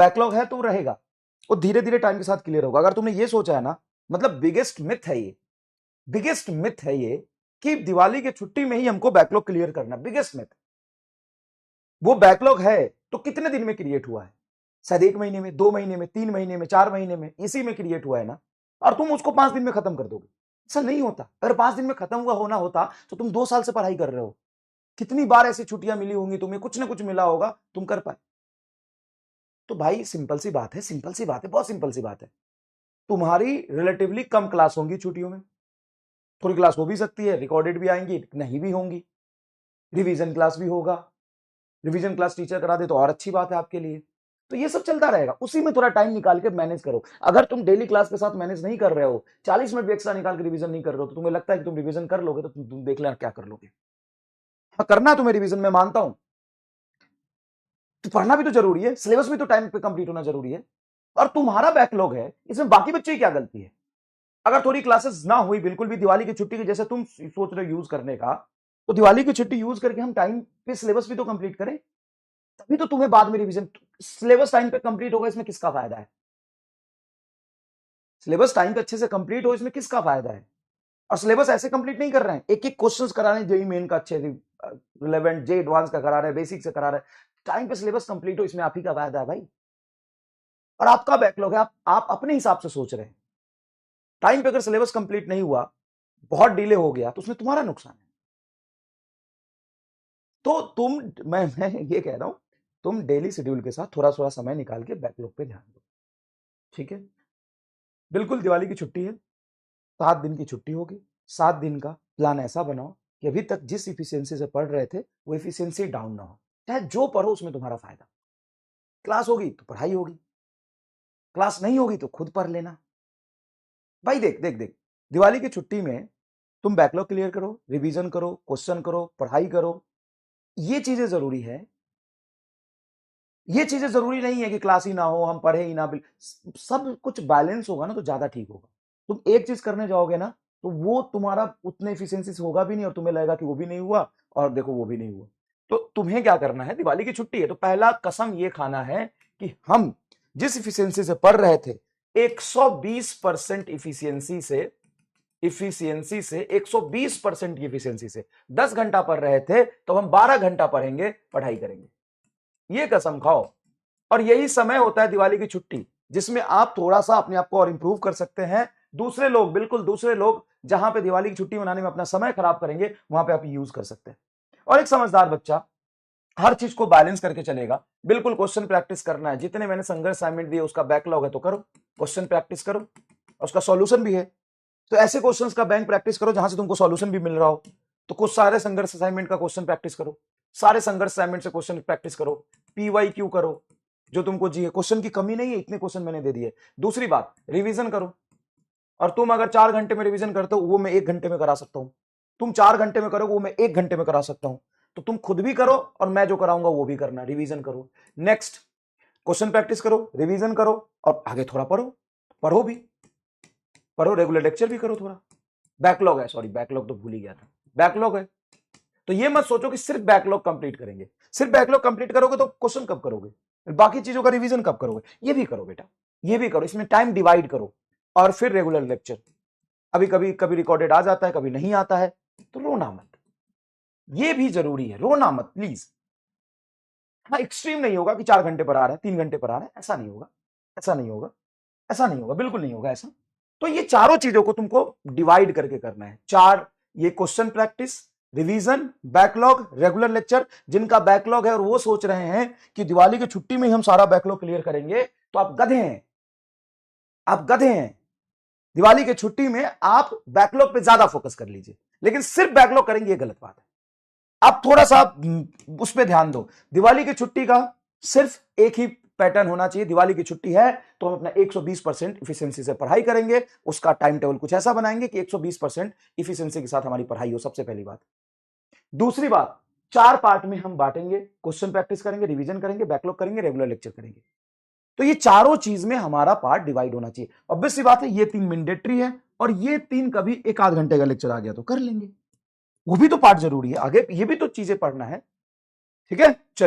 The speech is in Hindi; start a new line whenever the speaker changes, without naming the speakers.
बैकलॉग है तो रहेगा, वो धीरे धीरे टाइम के साथ क्लियर होगा। अगर तुमने ये सोचा है ना, मतलब बिगेस्ट मिथ है ये, बिगेस्ट मिथ है ये कि दिवाली की छुट्टी में ही हमको बैकलॉग क्लियर करना, बिगेस्ट मिथ। वो बैकलॉग है तो कितने दिन में क्रिएट हुआ है? शायद 1 महीने में, 2 महीने में, 3 महीने में, 4 महीने में, इसी में क्रिएट हुआ है ना। और तुम उसको 5 दिन में खत्म कर दोगे, ऐसा नहीं होता। अगर 5 दिन में खत्म हुआ होना होता तो तुम 2 साल से पढ़ाई कर रहे हो। कितनी बार ऐसी छुट्टियां मिली होंगी तुम्हें, कुछ ना कुछ मिला होगा, तुम कर पाए। तो भाई सिंपल सी बात है, सिंपल सी बात है, बहुत सिंपल सी बात है। तुम्हारी रिलेटिवली कम क्लास होंगी छुट्टियों में, थोड़ी क्लास हो भी सकती है, रिकॉर्डेड भी आएंगी, नहीं भी होंगी, रिवीजन क्लास भी होगा। रिवीजन क्लास टीचर करा दे तो और अच्छी बात है आपके लिए। तो ये सब चलता रहेगा, उसी में थोड़ा टाइम निकाल के मैनेज करो। अगर तुम डेली क्लास के साथ मैनेज नहीं कर रहे हो, 40 मिनट भी एक्स्ट्रा निकाल के रिवीजन नहीं कर रहे हो, तो तुम्हें लगता है कि तुम रिवीजन कर लोगे, तो तुम देख लेना क्या कर लोगे। हाँ, करना तुम्हें रिवीजन, मैं मानता हूं, तो पढ़ना भी तो जरूरी है, सिलेबस भी तो टाइम पे कंप्लीट होना जरूरी है। और तुम्हारा बैकलॉग है, इसमें बाकी बच्चे की क्या गलती है? अगर थोड़ी क्लासेस ना हुई बिल्कुल भी दिवाली की छुट्टी की जैसे तुम सोच रहे हो यूज करने का, तो दिवाली की छुट्टी यूज करके हम टाइम पे सिलेबस भी तो कंप्लीट करें, तभी तो तुम्हें बाद में रिवीजन। सिलेबस टाइम पे कंप्लीट होगा, इसमें किसका फायदा है? सिलेबस टाइम पे अच्छे से कंप्लीट हो, इसमें किसका फायदा है? और सिलेबस ऐसे कंप्लीट नहीं कर रहे हैं, एक एक क्वेश्चंस करा रहे हैं, जेई मेन का अच्छे रिलेवेंट, जे एडवांस का करा रहे हैं, बेसिक से करा रहे हैं। टाइम पे सिलेबस कंप्लीट हो, इसमें आप ही का फायदा है भाई। और आपका बैकलॉग है, आप अपने हिसाब से सोच रहे हैं। टाइम पे अगर सिलेबस कंप्लीट नहीं हुआ, बहुत डिले हो गया, तो उसमें तुम्हारा नुकसान है। तो मैं ये कह रहा हूं, तुम डेली शेड्यूल के साथ थोड़ा थोड़ा समय निकाल के बैकलॉग पे ध्यान दो, ठीक है? बिल्कुल दिवाली की छुट्टी है, 7 दिन की छुट्टी होगी। 7 दिन का प्लान ऐसा बनाओ कि अभी तक जिस इफिशियंसी से पढ़ रहे थे वो इफिशियंसी डाउन ना हो। चाहे जो पढ़ो उसमें तुम्हारा फायदा। क्लास होगी तो पढ़ाई होगी, क्लास नहीं होगी तो खुद पढ़ लेना। भाई देख देख देख, दिवाली की छुट्टी में तुम बैकलॉग क्लियर करो, रिवीजन करो, क्वेश्चन करो, पढ़ाई करो, ये चीजें जरूरी है। ये चीजें जरूरी नहीं है कि क्लास ही ना हो, हम पढ़े ही ना। सब कुछ बैलेंस होगा ना तो ज्यादा ठीक होगा। तुम एक चीज करने जाओगे ना तो वो तुम्हारा उतने एफिशिएंसी से होगा भी नहीं, और तुम्हें लगेगा कि वो भी नहीं हुआ, और देखो वो भी नहीं हुआ। तो तुम्हें क्या करना है, दिवाली की छुट्टी है तो पहला कसम ये खाना है कि हम जिस इफिशियंसी से पढ़ रहे थे, 120% इफिशियंसी से 120% की इफिशियंसी से 10 घंटा पढ़ रहे थे, तो हम 12 घंटा पढ़ेंगे, पढ़ाई करेंगे। ये कसम खाओ। और यही समय होता है दिवाली की छुट्टी, जिसमें आप थोड़ा सा अपने आप को और इंप्रूव कर सकते हैं। दूसरे लोग, बिल्कुल दूसरे लोग जहां पे दिवाली की छुट्टी मनाने में अपना समय खराब करेंगे, वहां पे आप यूज कर सकते हैं। और एक समझदार बच्चा हर चीज को बैलेंस करके चलेगा। बिल्कुल क्वेश्चन प्रैक्टिस करना है, जितने मैंने संघर्ष असाइनमेंट दिए उसका बैकलॉग है तो करो, क्वेश्चन प्रैक्टिस करो, उसका सॉल्यूशन भी है तो ऐसे क्वेश्चंस का बैंक प्रैक्टिस करो जहां से तुमको सॉल्यूशन भी मिल रहा हो। तो कुछ सारे संघर्ष असाइनमेंट का क्वेश्चन प्रैक्टिस करो, सारे संघर्ष असाइनमेंट से क्वेश्चन प्रैक्टिस करो, पीवाईक्यू करो, जो तुमको चाहिए। क्वेश्चन की कमी नहीं है, इतने क्वेश्चन मैंने दे दिए। दूसरी बात, रिवीजन करो। और तुम अगर 4 घंटे में रिवीजन करते हो, वो मैं 1 घंटे में करा सकता हूं। तुम 4 घंटे में करोगे, वो मैं 1 घंटे में करा सकता हूं। तो तुम खुद भी करो और मैं जो कराऊंगा वो भी करना, रिवीजन करो। नेक्स्ट, क्वेश्चन प्रैक्टिस करो, रिवीजन करो, और आगे थोड़ा पढ़ो, पढ़ो भी, पढ़ो, रेगुलर लेक्चर भी करो थोड़ा। बैकलॉग है, सॉरी बैकलॉग तो भूल ही गया था, बैकलॉग है। तो ये मत सोचो कि सिर्फ बैकलॉग कंप्लीट करेंगे। सिर्फ बैकलॉग कंप्लीट करोगे तो क्वेश्चन कब करोगे, बाकी चीजों का रिवीजन कब करोगे? ये भी करो बेटा, ये भी करो, इसमें टाइम डिवाइड करो। और फिर रेगुलर लेक्चर, अभी कभी कभी रिकॉर्डेड आ जाता है, कभी नहीं आता है, तो रोना मत, ये भी जरूरी है, रोना मत प्लीज। हाँ, एक्सट्रीम नहीं होगा कि 4 घंटे पर आ रहा है, 3 घंटे पर आ रहा है, ऐसा नहीं होगा, ऐसा नहीं होगा, ऐसा नहीं होगा, बिल्कुल नहीं होगा ऐसा। तो ये चारों चीजों को तुमको डिवाइड करके करना है। 4, ये question practice, revision, backlog, regular lecture. जिनका बैकलॉग है और वो सोच रहे हैं कि दिवाली की छुट्टी में ही हम सारा बैकलॉग क्लियर करेंगे, तो आप गधे हैं, आप गधे हैं। दिवाली की छुट्टी में आप बैकलॉग पे ज्यादा फोकस कर लीजिए, लेकिन सिर्फ बैकलॉग करेंगे ये गलत बात है। आप थोड़ा सा उस पर ध्यान दो। दिवाली की छुट्टी का सिर्फ एक ही पैटर्न होना चाहिए, दिवाली की छुट्टी है तो हम अपना 120% इफिशियंसी से पढ़ाई करेंगे। उसका टाइम टेबल कुछ ऐसा बनाएंगे कि 120% इफिशियंसी के साथ हमारी पढ़ाई हो, सबसे पहली बात। दूसरी बात, 4 पार्ट में हम बांटेंगे, क्वेश्चन प्रैक्टिस करेंगे, रिवीजन करेंगे, बैकलॉग करेंगे, रेगुलर लेक्चर करेंगे। तो ये चारों चीज में हमारा पार्ट डिवाइड होना चाहिए। ऑब्वियस सी बात है, ये 3 मैंडेटरी है, और ये 3 कभी 1 आध घंटे का लेक्चर आ गया तो कर लेंगे, वो भी तो पार्ट जरूरी है, आगे ये भी तो चीजें पढ़ना है, ठीक है।